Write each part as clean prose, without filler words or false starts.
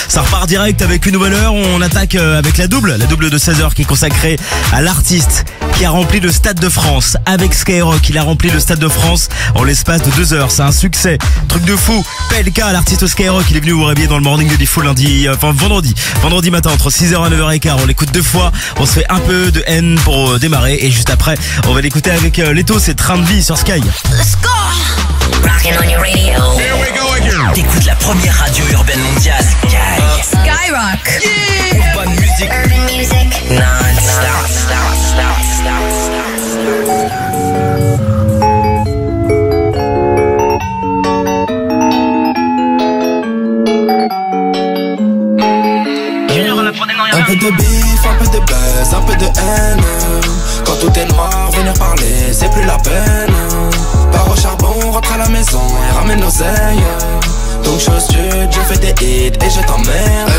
Ça repart direct avec une nouvelle heure. On attaque avec la double de 16h qui est consacrée à l'artiste qui a rempli le Stade de France avec Skyrock. Il a rempli le Stade de France en l'espace de 2 heures. C'est un succès, truc de fou. PLK, l'artiste Skyrock, il est venu vous réveiller dans le morning de Diffoul vendredi matin entre 6h et 9h15. On l'écoute 2 fois. On se fait un peu de haine pour démarrer et juste après, on va l'écouter avec Leto. C'est Train de vie sur Sky. Let's go. Rockin' on your radio. Here we go again. T'écoutes la première radio urbaine mondiale, Skyrock. Pour bonne musique Urban music. non-stop. Un peu de bif, un peu de buzz, un peu de haine. Quand tout est noir, venir parler, c'est plus la peine. Pars au charbon, rentre à la maison et ramène l'oseille. Donc chose sud, je fais des hits et je t'emmerde.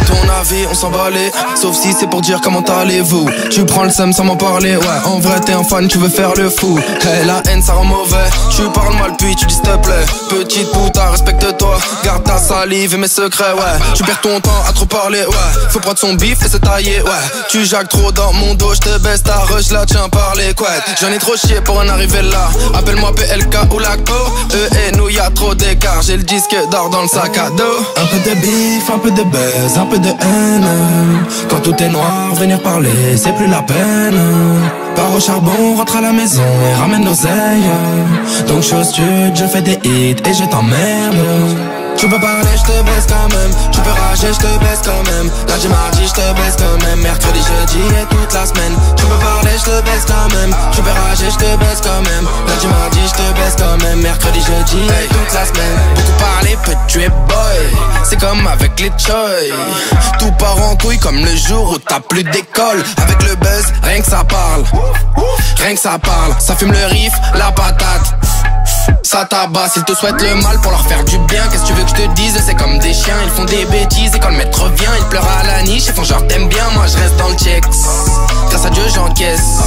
Ton avis, on s'en balait. Sauf si c'est pour dire comment allez-vous. Tu prends le seum sans m'en parler. Ouais, en vrai t'es un fan, tu veux faire le fou. Hey, la haine ça rend mauvais. Tu parles mal puis tu dis s'il te plaît. Petite putain, respecte-toi. Garde ta salive et mes secrets, ouais. Tu perds ton temps à trop parler, ouais. Faut prendre son bif et se tailler, ouais. Tu jacques trop dans mon dos, je te baisse ta rush là, tiens par les couettes. J'en ai trop chié pour en arriver là. Appelle-moi PLK ou Lacto. Eux et nous y'a trop d'écart. J'ai le disque d'or dans le sac à dos. Un peu de bif, un peu de buzz, un peu de haine. Quand tout est noir, venir parler, c'est plus la peine. Pars au charbon, rentre à la maison et ramène l'oseille. Donc chose sud, je fais des hits et je t'emmerde. Tu peux parler, je te baisse quand même. Tu peux rager, je te baisse quand même. Lundi, mardi, je te baisse quand même. Mercredi, jeudi et toute la semaine. Tu peux parler, je te baisse quand même. Tu peux rager, je te baisse quand même. Lundi, mardi, je te baisse quand même. Mercredi, jeudi et toute la semaine. Beaucoup parler peut tuer boy. C'est comme avec les choy. Tout part en couille comme le jour où t'as plus d'école. Avec le buzz, rien que ça parle. Rien que ça parle. Ça fume le riff, la patate. Ça tabasse, ils te souhaitent le mal pour leur faire du bien. Qu'est-ce que tu veux que je te dise? C'est comme des chiens, ils font des bêtises. Et quand le maître revient, ils pleurent à la niche. Ils font genre t'aimes bien, moi je reste dans le checks. Grâce à Dieu j'encaisse.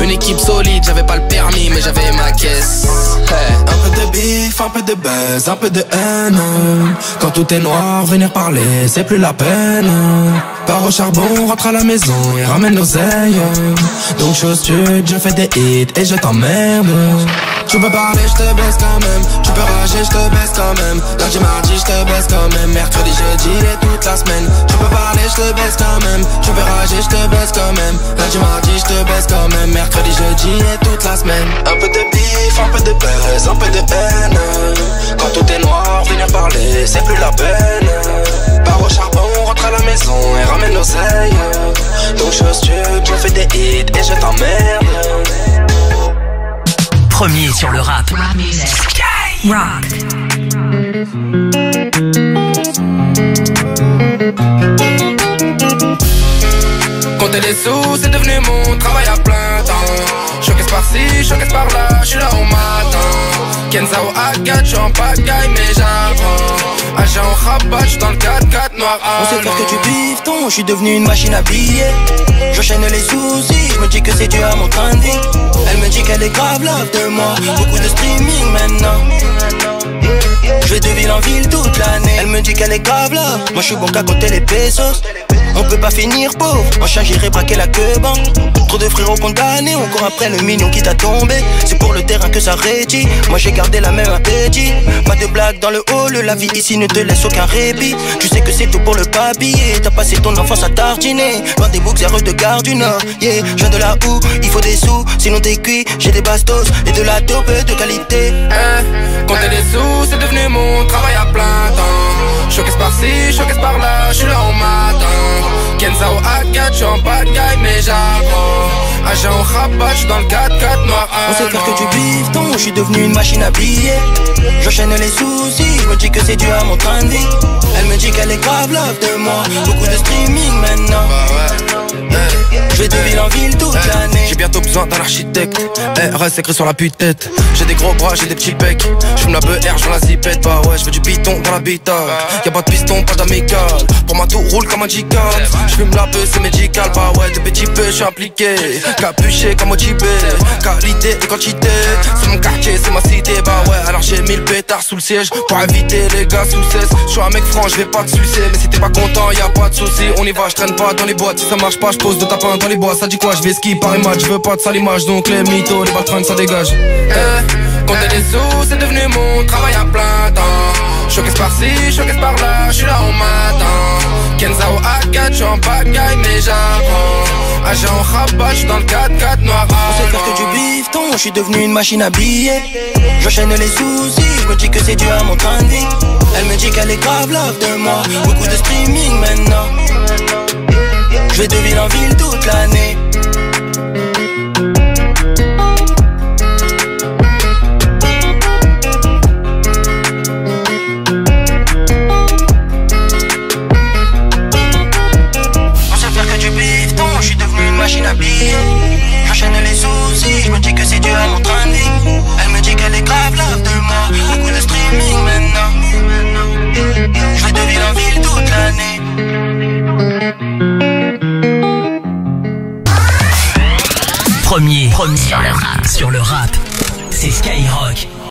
Une équipe solide, j'avais pas le permis mais j'avais ma caisse. Hey. Un peu de bif, un peu de buzz, un peu de haine. Quand tout est noir, venir parler, c'est plus la peine. Pars au charbon, rentre à la maison et ramène l'oseille. Donc chose sud, je fais des hits et je t'emmerde. Tu peux parler, je te baisse quand même. Tu peux rager, je te baisse quand même. Lundi, mardi, je te baisse quand même. Mercredi, jeudi et toute la semaine. Tu peux parler, je te baisse quand même. Tu peux rager, je te baisse quand même. Lundi, mardi, je te baisse quand même. Mercredi, jeudi et toute la semaine. Un peu de bif, un peu de buzz, un peu de haine. Quand tout est noir, venir parler, c'est plus la peine. Pars au charbon, rentre à la maison et ramène l'oseille. Donc chose sud, je fais des hits et je t'emmerde. Premier sur le rap. Rap music. Sky Rock. Compter les sous, c'est devenu mon travail à plein temps. Choquesse par-ci, choquesse par-là, j'suis là au matin. Kenza ou Agathe, j'suis en pagaille mais j'apprends. Agent au rabat, j'suis dans le 4x4 noir. On sait faire que tu bifton, j'suis devenu une machine à billets. J'enchaîne les soucis, j'me dis que c'est dû à mon train de vie. Elle me dit qu'elle est grave love de moi. Beaucoup de streaming maintenant. Je vais de ville en ville toute l'année. Elle me dit qu'elle est grave là. Moi j'suis bon qu'à compter les pesos. On peut pas finir pauvre, en chat j'irai braquer la queue banque. Trop de frérots condamnés, on court après le million qui t'a tombé. C'est pour le terrain que ça rédit, moi j'ai gardé la même appétit. Pas de blague dans le hall, la vie ici ne te laisse aucun répit. Tu sais que c'est tout pour le papier, t'as passé ton enfance à tartiner. Loin des boucs heureux de Gare du Nord, yeah. Je viens de là où il faut des sous, sinon t'es cuit. J'ai des bastos et de la dope de qualité. Compter les sous, c'est devenu mon travail à plein temps. Choquesse par-ci, choquesse par-là, j'suis là au matin. Kenza ou Agathe, j'suis en pagaille mais j'apprends. Agent au rabat, j'suis dans le 4x4 noir. On sait faire que du bifton, j'suis devenu une machine à billets. J'enchaîne les soucis, j'me dis que c'est dû à mon train de vie. Elle me dit qu'elle est grave love de moi. Beaucoup de streaming maintenant. Je vais de ville en ville toute l'année. J'ai bientôt besoin d'un architecte. RS écrit sur la pute-tête. J'ai des gros bras, j'ai des petits pecs. J'fume la BR, j'vends la zipette. Bah ouais, j'veux du piton dans l'habitat. Y'a pas de piston, pas d'amical. Pour moi tout roule comme un G4. J'fume la peu, c'est médical. Bah ouais, de petits peu, j'suis impliqué. Capuché comme motivé. Qualité et quantité. C'est mon quartier, c'est ma cité. Bah ouais, alors j'ai mis le pétard sous le siège. Pour inviter les gars sous cesse. J'suis un mec franc, j'vais pas te sucer. Mais si t'es pas content, y'a pas de soucis. On y va, j'traîne pas dans les boîtes. Si ça marche pas, j'pose de tapin dans les bois. Ça dit quoi, j'vais ski par image. J'veux pas de sale image. Donc les mythos, les baltringues, ça dégage. Compter des sous, c'est devenu mon travail à plein temps. Showcase par-ci, showcase par-là, j'suis là au matin. Kenza au A4, j'suis en pagaille mais j'apprends. Agent au rabat, j'suis dans le 4x4 noir. On sait faire que du bifton, j'suis devenu une machine à billets. J'enchaîne les soucis, j'me dis que c'est dû à mon train de vie. Elle me dit qu'elle est grave love de moi. Beaucoup de streaming maintenant. J'vais de ville en ville toute l'année. Machine à billets, j'enchaîne les soucis, je me dis que c'est dû à mon train de vie. Elle me dit qu'elle est grave love de moi, beaucoup de streaming maintenant. Je vais de ville en ville toute l'année. Premier sur le rap, c'est Skyrock.